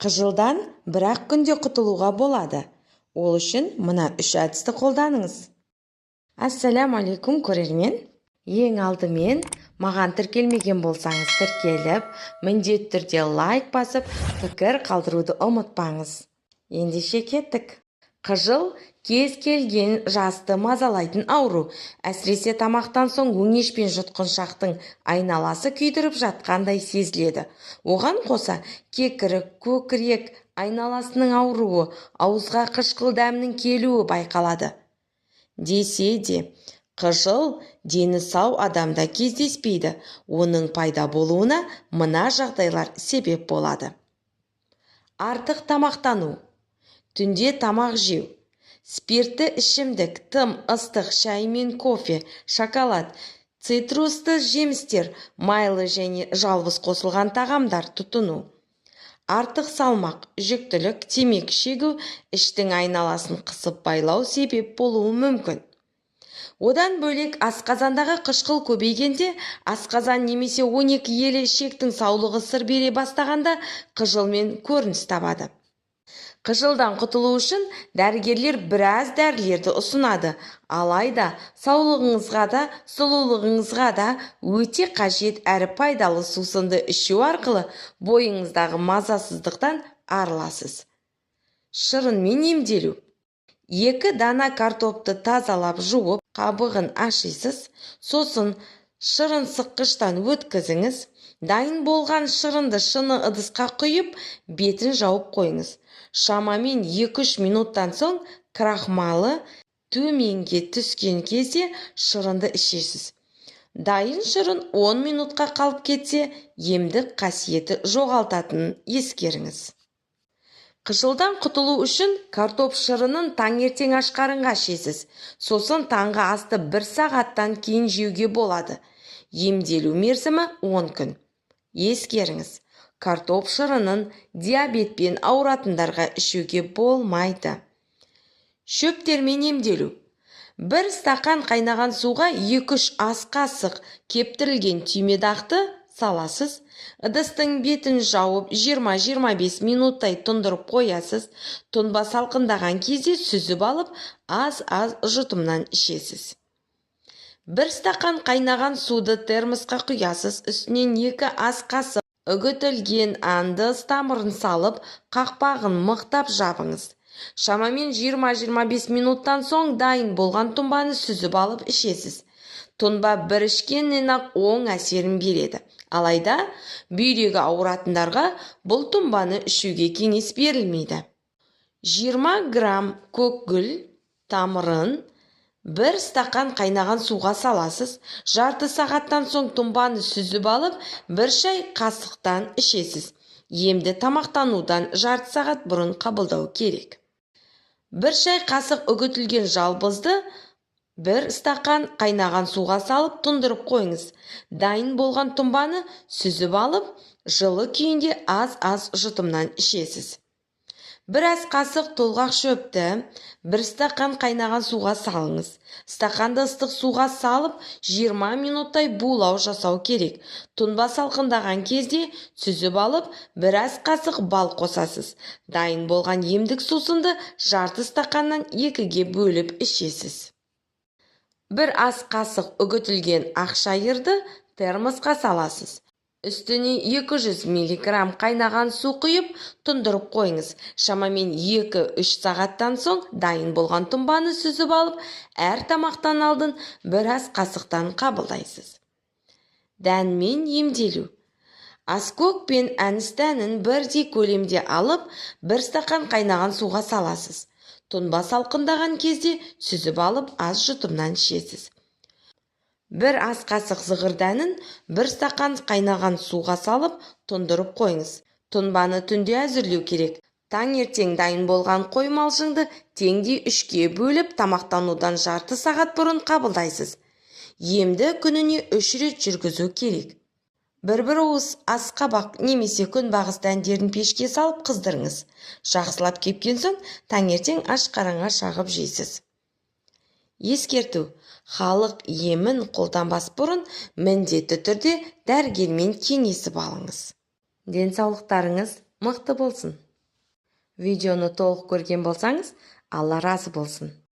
Қыжылдан бір-ақ күнде құтылуға болады. Ол үшін мына 3 әдісті қолданыңыз. Ассаляму алейкум көрермен. Ең алдымен маған тіркелмеген болсаңыз тіркеліп, міндетті түрде лайк басып, пікір қалдыруды ұмытпаңыз. Ендеше кеттік. Қыжыл кез келген жасты мазалайтын ауру. Әсіресе тамақтан соң өңешпен жұтқыншақтың айналасы күйдіріп жатқандай сезіледі. Оған қоса кекірік, көкірек айналасының ауруы, ауызға қышқыл дәмнің келуі байқалады. Десе де, қыжыл дені сау адамда кездеспейді. Оның пайда болуына мына жағдайлар себеп болады. Артық тамақтану, түнде тамақ жеу, спиртті ішімдік, тым ыстық шай мен кофе, шоколад, цитрусты жемістер, майлы және жалғыз қосылған тағамдар тұтыну. Артық салмақ, жүктілік, темекі шегу іштің айналасын қысып байлау себеп болуы мүмкін. Одан бөлек асқазандағы қышқыл көбейгенде, асқазан немесе 12 елі ішектің саулығы сыр бере бастағанда қыжылмен көрініс табады. Қыжылдан құтылу үшін дәрігерлер біраз дәрілерді ұсынады, алайда саулығыңызға да, сұлулығыңызға да өте қажет әрі пайдалы сусынды ішу арқылы бойыңыздағы мазасыздықтан арыласыз. Шырынмен емделу. 2 дана картопты тазалап жуып, қабығын ашисыз, сосын шырынсыққыштан өткізіңіз. Дайын болған шырынды шыны ыдысқа құйып, бетін жауып қойыңыз. Шамамен 2-3 минуттан соң крахмалы төменге түскен кезде шырынды ішесіз. Дайын шырын 10 минутқа қалып кетсе, емдік қасиеті жоғалтатынын ескеріңіз. Қыжылдан құтылу үшін картоп шырынын таңертең аш қарынға ішесіз. Сосын таңғы асты 1 сағаттан кейін жеуге болады. Емделу мерзімі 10 күн. Ескеріңіз, картоп шырынын диабетпен ауыратындарға ішуге болмайды. Шөптермен емделу. 1 стақан қайнаған суға 2-3 ас қасық кептірілген түймедақты саласыз. Ыдыстың бетін жауып 20-25 минуттай тұндырып қоясыз. Тұнба салқындаған кезде сүзіп алып, аз-аз жұтымнан ішесіз. 1 стақан қайнаған суды термосқа құясыз. Үстінен 2 ас қасық үгітілген андыз тамырын салып, қақпағын мықтап жабыңыз. Шамамен 20-25 минуттан соң дайын болған тұнбаны сүзіп алып ішесіз. Тұнба бір ішкеннен-ақ оң әсерін береді. Алайда бүйрегі ауыратындарға бұл тұнбаны ішуге кеңес берілмейді. 20 грамм көкгүл тамырын 1 стақан қайнаған суға саласыз. Жарты сағаттан соң тұнбаны сүзіп алып, 1 шай қасықтан ішесіз. Емді тамақтанудан жарты сағат бұрын қабылдау керек. 1 шай қасық үгітілген жалбызды 1 стақан қайнаған суға салып тұндырып қойыңыз. Дайын болған тұнбаны сүзіп алып, жылы күйінде аз-аз жұтымнан ішесіз. 1 ас қасық толғақ шөпті 1 стақан қайнаған суға салыңыз. Стақанды ыстық суға салып 20 минуттай булау жасау керек. Тұнба салқындаған кезде сүзіп алып, 1 ас қасық бал қосасыз. Дайын болған емдік сусынды жарты стақаннан 2-ге бөліп ішесіз. 1 ас қасық үгітілген ақ шайырды термосқа саласыз. Үстіне 200 мг қайнаған су құйып, тұндырып қойыңыз. Шамамен 2-3 сағаттан соң дайын болған тұнбаны сүзіп алып, әр тамақтан алдын 1 ас қасықтан қабылдайсыз. Дәнмен емделу. Аскөк пен әніс дәнін бірдей көлемде алып, 1 стақан қайнаған суға саласыз. Тұнба салқындаған кезде сүзіп алып, аз жұтымнан ішесіз. 1 ас қасық зығыр дәнін 1 стақан қайнаған суға салып, тұндырып қойыңыз. Тұнбаны түнде әзірлеу керек. Таңертең дайын болған қоймалжыңды теңдей 3-ге бөліп, тамақтанудан жарты сағат бұрын қабылдайсыз. Емді күніне 3 рет жүргізу керек. 1 уыс ас қабақ немесе күнбағыс дәндерін пешке салып қыздырыңыз. Жақсылап кепкен соң, таңертең аш қараңға шағып жейсіз. Ескерту. Халық емін қолданбас бұрын міндетті түрде дәрігермен кеңесіп алыңыз. Денсаулықтарыңыз мықты болсын. Видеоны толық көрген болсаңыз, Алла разы болсын.